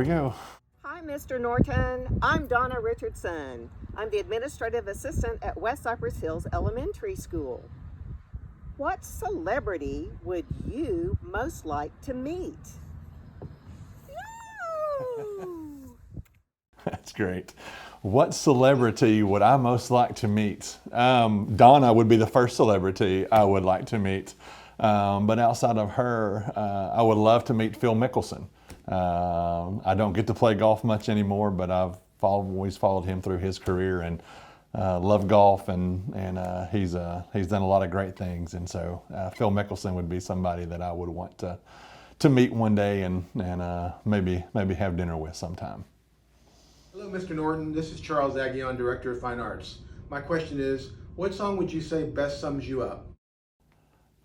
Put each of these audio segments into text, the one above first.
go. Hi, Mr. Norton. I'm Donna Richardson. I'm the administrative assistant at West Cypress Hills Elementary School. What celebrity would you most like to meet? That's great. What celebrity would I most like to meet? Donna would be the first celebrity I would like to meet. But outside of her, I would love to meet Phil Mickelson. I don't get to play golf much anymore, but I've always followed him through his career and love golf, and he's done a lot of great things. And so Phil Mickelson would be somebody that I would want to meet one day and maybe have dinner with sometime. Hello, Mr. Norton. This is Charles Aguillon, Director of Fine Arts. My question is, what song would you say best sums you up?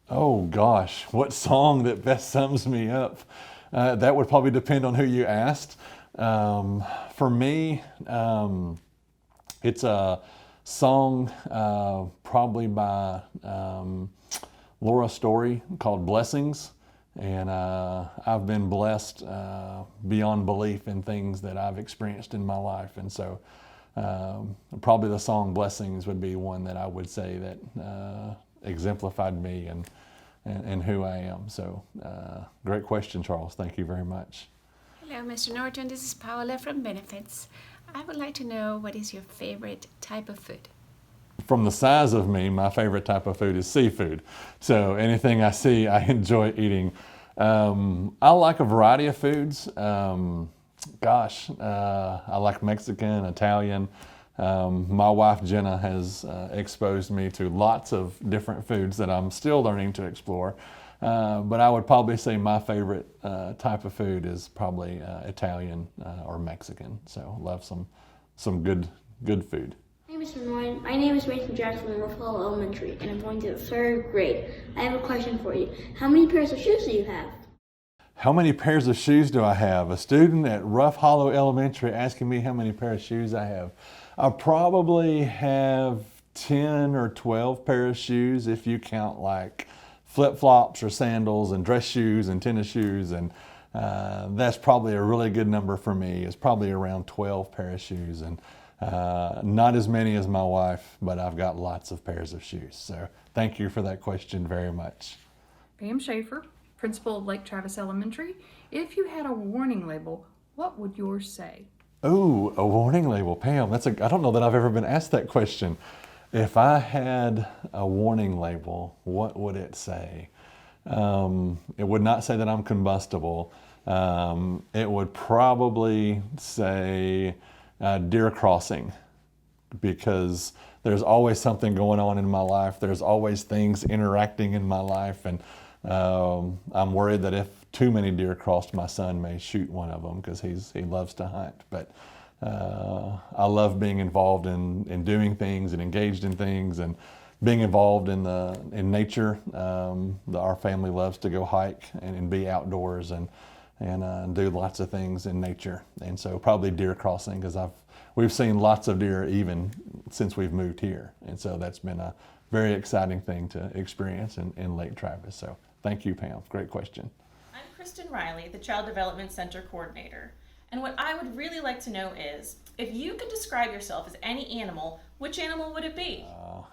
Oh gosh, what song that best sums me up? That would probably depend on who you asked. For me, it's a song probably by Laura Story called Blessings. And I've been blessed beyond belief in things that I've experienced in my life. And so probably the song Blessings would be one that I would say that exemplified me and who I am. So great question, Charles. Thank you very much. Hello, Mr. Norton. This is Paola from Benefits. I would like to know, what is your favorite type of food? From the size of me, my favorite type of food is seafood. So anything I see, I enjoy eating. I like a variety of foods. I like Mexican, Italian. My wife, Jenna, has exposed me to lots of different foods that I'm still learning to explore. But I would probably say my favorite type of food is probably Italian or Mexican. So love some good food. Hi, Mr. Norton. My name is Mason Jackson from North Hall Elementary, and I'm going to the third grade. I have a question for you. How many pairs of shoes do you have? How many pairs of shoes do I have? A student at Rough Hollow Elementary asking me how many pairs of shoes I have. I probably have 10 or 12 pairs of shoes if you count like flip-flops or sandals and dress shoes and tennis shoes, and that's probably a really good number for me. It's probably around 12 pairs of shoes, and not as many as my wife, but I've got lots of pairs of shoes. So thank you for that question very much. Pam Schaefer, principal of Lake Travis Elementary. If you had a warning label, what would yours say? Oh, a warning label, Pam. I don't know that I've ever been asked that question. If I had a warning label, what would it say? It would not say that I'm combustible. It would probably say deer crossing, because there's always something going on in my life. There's always things interacting in my life, and I'm worried that if too many deer crossed, my son may shoot one of them because he loves to hunt. But I love being involved in doing things and engaged in things and being involved in nature. Our family loves to go hike and be outdoors and do lots of things in nature. And so probably deer crossing, because we've seen lots of deer even since we've moved here. And so that's been a very exciting thing to experience in Lake Travis. So thank you, Pam. Great question. I'm Kristen Riley, the Child Development Center Coordinator. And what I would really like to know is, if you could describe yourself as any animal, which animal would it be?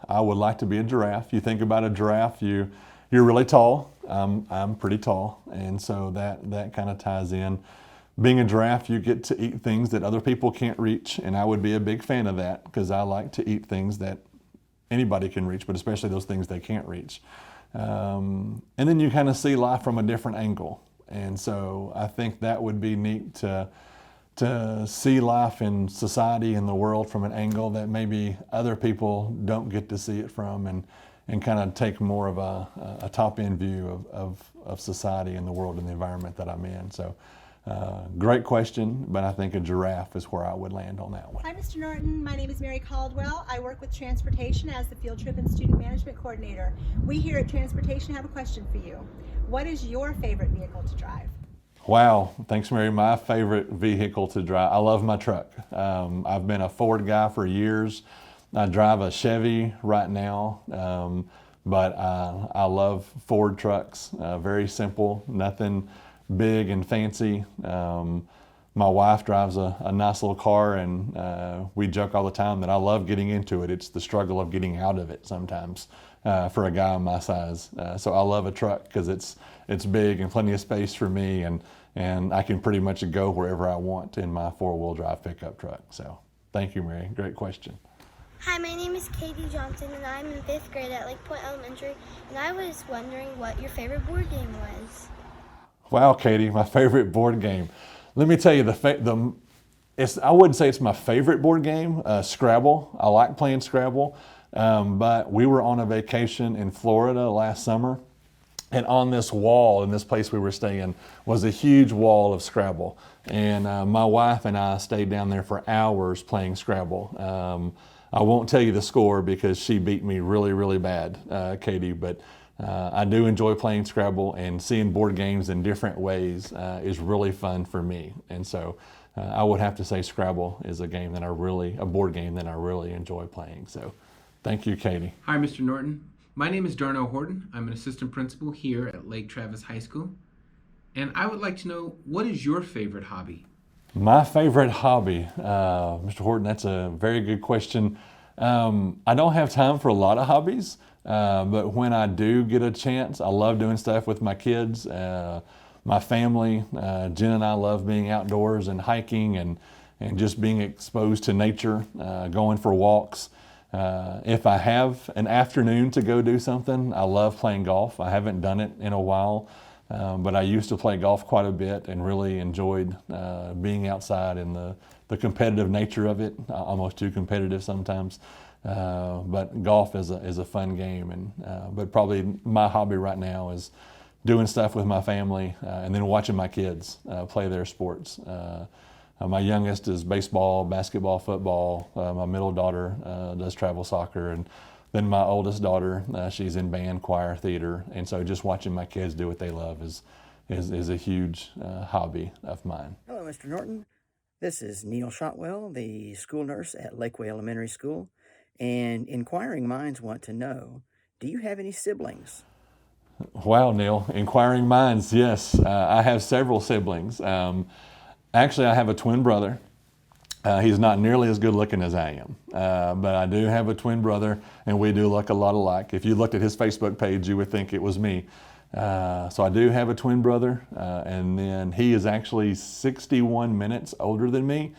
I would like to be a giraffe. You think about a giraffe, you're really tall. I'm pretty tall, and so that kind of ties in. Being a giraffe, you get to eat things that other people can't reach, and I would be a big fan of that, because I like to eat things that anybody can reach, but especially those things they can't reach. And then you kind of see life from a different angle, and so I think that would be neat to see life in society and the world from an angle that maybe other people don't get to see it from, and kind of take more of a top-end view of society and the world and the environment that I'm in. So great question, but I think a giraffe is where I would land on that one. Hi, Mr. Norton. My name is Mary Caldwell. I work with Transportation as the Field Trip and Student Management Coordinator. We here at Transportation have a question for you. What is your favorite vehicle to drive? Wow, thanks, Mary. My favorite vehicle to drive, I love my truck. I've been a Ford guy for years. I drive a Chevy right now, but I love Ford trucks. Very simple, nothing big and fancy. my wife drives a nice little car, and we joke all the time that I love getting into it. It's the struggle of getting out of it sometimes for a guy my size. So I love a truck because it's big and plenty of space for me, and I can pretty much go wherever I want in my four-wheel drive pickup truck. So thank you, Mary. Great question. Hi, my name is Katie Johnson, and I'm in 5th grade at Lake Point Elementary, and I was wondering what your favorite board game was. Wow, Katie, my favorite board game. Let me tell you, I wouldn't say it's my favorite board game, Scrabble. I like playing Scrabble, but we were on a vacation in Florida last summer, and on this wall in this place we were staying was a huge wall of Scrabble. And my wife and I stayed down there for hours playing Scrabble. I won't tell you the score because she beat me really, really bad, Katie, but I do enjoy playing Scrabble, and seeing board games in different ways is really fun for me. And so I would have to say Scrabble is a board game that I really enjoy playing. So thank you, Katie. Hi, Mr. Norton. My name is Darnell Horton. I'm an assistant principal here at Lake Travis High School. And I would like to know, what is your favorite hobby? My favorite hobby, Mr. Horton, that's a very good question. I don't have time for a lot of hobbies, but when I do get a chance, I love doing stuff with my kids, my family. Jen and I love being outdoors and hiking and just being exposed to nature, going for walks. If I have an afternoon to go do something, I love playing golf. I haven't done it in a while. But I used to play golf quite a bit and really enjoyed being outside and the competitive nature of it, almost too competitive sometimes. But golf is a fun game, but probably my hobby right now is doing stuff with my family and then watching my kids play their sports. My youngest is baseball, basketball, football. My middle daughter does travel soccer, and then my oldest daughter, she's in band, choir, theater, and so just watching my kids do what they love is a huge hobby of mine. Hello, Mr. Norton. This is Neil Shotwell, the school nurse at Lakeway Elementary School, and inquiring minds want to know, do you have any siblings? Wow, Neil, inquiring minds, yes. I have several siblings. Actually, I have a twin brother. He's not nearly as good looking as I am, but I do have a twin brother, and we do look a lot alike. If you looked at his Facebook page, you would think it was me. So I do have a twin brother, and then he is actually 61 minutes older than me,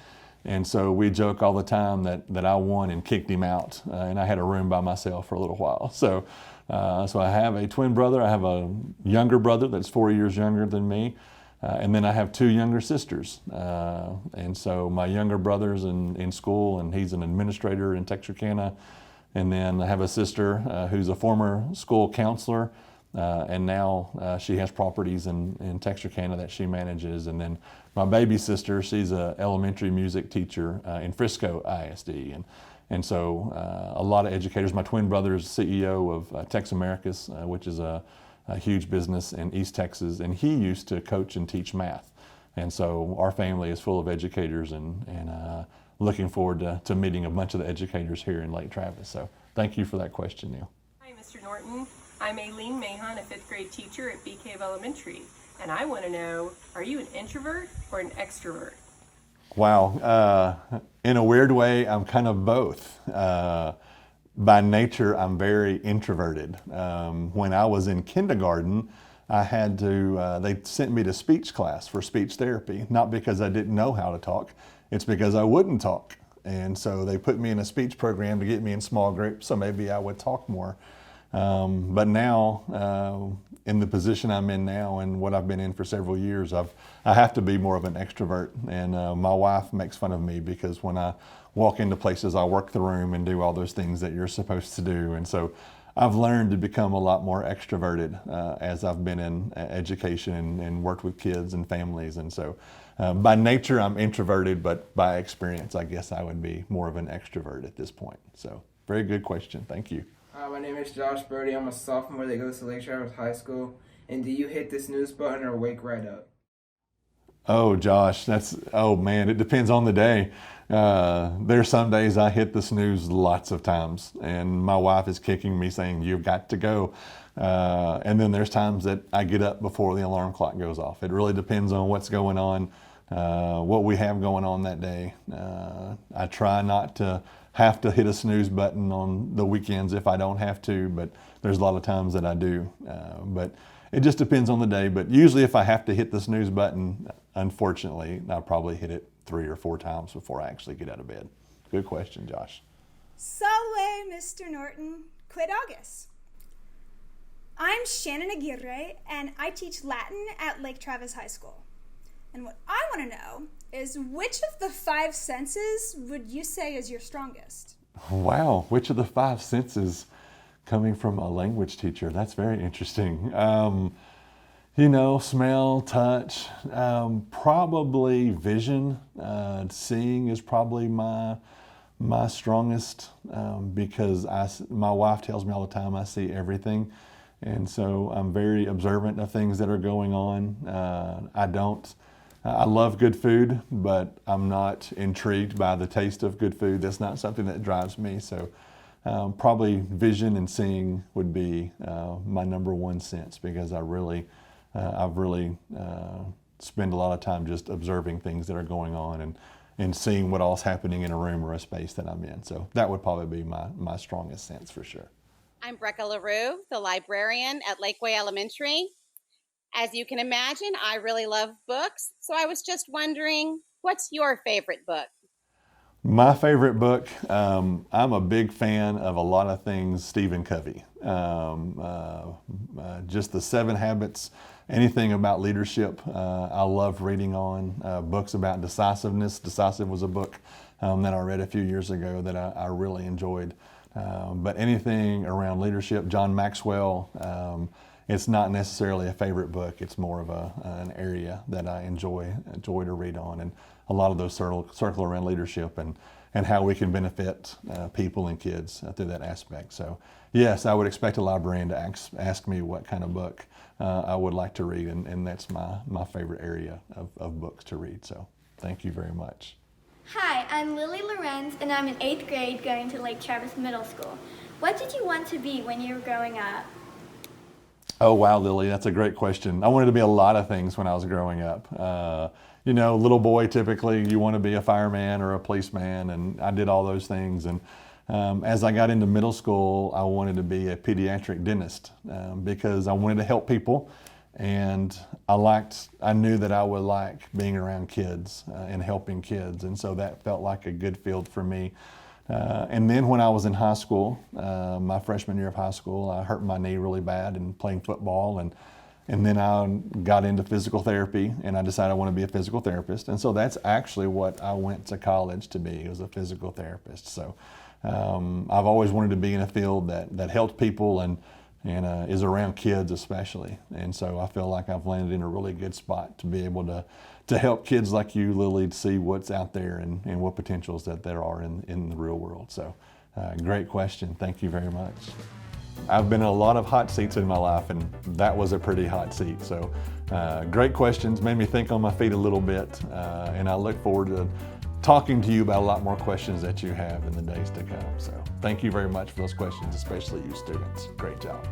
and so we joke all the time that I won and kicked him out, and I had a room by myself for a little while. So I have a twin brother. I have a younger brother that's 4 years younger than me. And then I have two younger sisters. And so my younger brother's in school, and he's an administrator in Texarkana. And then I have a sister who's a former school counselor, and now she has properties in Texarkana that she manages. And then my baby sister, she's an elementary music teacher in Frisco ISD. And so a lot of educators. My twin brother is CEO of Tex Americas, which is a huge business in East Texas, and he used to coach and teach math. And so our family is full of educators, and looking forward to meeting a bunch of the educators here in Lake Travis. So thank you for that question, Neil. Hi, Mr. Norton. I'm Aileen Mahon, a 5th grade teacher at Bee Cave Elementary, and I want to know, are you an introvert or an extrovert? Wow. In a weird way, I'm kind of both. By nature, I'm very introverted. When I was in kindergarten, I had to, they sent me to speech class for speech therapy, not because I didn't know how to talk, it's because I wouldn't talk. And so they put me in a speech program to get me in small groups so maybe I would talk more. But now, in the position I'm in now and what I've been in for several years, I have to be more of an extrovert. And my wife makes fun of me because when I walk into places, I work the room and do all those things that you're supposed to do. And so I've learned to become a lot more extroverted as I've been in education and worked with kids and families. And so by nature, I'm introverted, but by experience, I guess I would be more of an extrovert at this point. So very good question. Thank you. Hi, my name is Josh Brody. I'm a sophomore that goes to Lake Travis High School. And do you hit the snooze button or wake right up? Oh, Josh, oh man, it depends on the day. There's some days I hit the snooze lots of times, and my wife is kicking me saying, you've got to go. And then there's times that I get up before the alarm clock goes off. It really depends on what's going on. what we have going on that day. I try not to have to hit a snooze button on the weekends if I don't have to, but there's a lot of times that I do. But it just depends on the day. But usually if I have to hit the snooze button, unfortunately, I'll probably hit it 3 or 4 times before I actually get out of bed. Good question, Josh. Salve, Mr. Norton. Quid August. I'm Shannon Aguirre, and I teach Latin at Lake Travis High School. And what I want to know is, which of the 5 senses would you say is your strongest? Wow, which of the 5 senses, coming from a language teacher? That's very interesting. You know, smell, touch, probably vision. Seeing is probably my strongest, because my wife tells me all the time I see everything. And so I'm very observant of things that are going on. I love good food, but I'm not intrigued by the taste of good food. That's not something that drives me. So probably vision and seeing would be my number 1 sense, because I've really spend a lot of time just observing things that are going on and seeing what all's happening in a room or a space that I'm in. So that would probably be my strongest sense for sure. I'm Brecca LaRue, the librarian at Lakeway Elementary. As you can imagine, I really love books, so I was just wondering, what's your favorite book? My favorite book, I'm a big fan of a lot of things Stephen Covey. Just the 7 Habits, anything about leadership, I love reading on. Books about decisiveness. Decisive was a book that I read a few years ago that I really enjoyed. But anything around leadership, John Maxwell, it's not necessarily a favorite book. It's more of an area that I enjoy to read on. And a lot of those circle around leadership and how we can benefit people and kids through that aspect. So yes, I would expect a librarian to ask me what kind of book I would like to read, and that's my favorite area of books to read. So thank you very much. Hi, I'm Lily Lorenz, and I'm in 8th grade going to Lake Travis Middle School. What did you want to be when you were growing up? Oh, wow, Lily, that's a great question. I wanted to be a lot of things when I was growing up. You know, little boy, typically you want to be a fireman or a policeman, and I did all those things. And as I got into middle school, I wanted to be a pediatric dentist because I wanted to help people. And I knew that I would like being around kids and helping kids. And so that felt like a good field for me. And then when I was in high school, my freshman year of high school, I hurt my knee really bad in playing football. And then I got into physical therapy, and I decided I want to be a physical therapist. And so that's actually what I went to college to be, was a physical therapist. So I've always wanted to be in a field that helped people and is around kids especially. And so I feel like I've landed in a really good spot to be able to help kids like you, Lily, to see what's out there and what potentials that there are in the real world. So great question. Thank you very much. I've been in a lot of hot seats in my life, and that was a pretty hot seat. So great questions, made me think on my feet a little bit, and I look forward to talking to you about a lot more questions that you have in the days to come. So thank you very much for those questions, especially you students. Great job.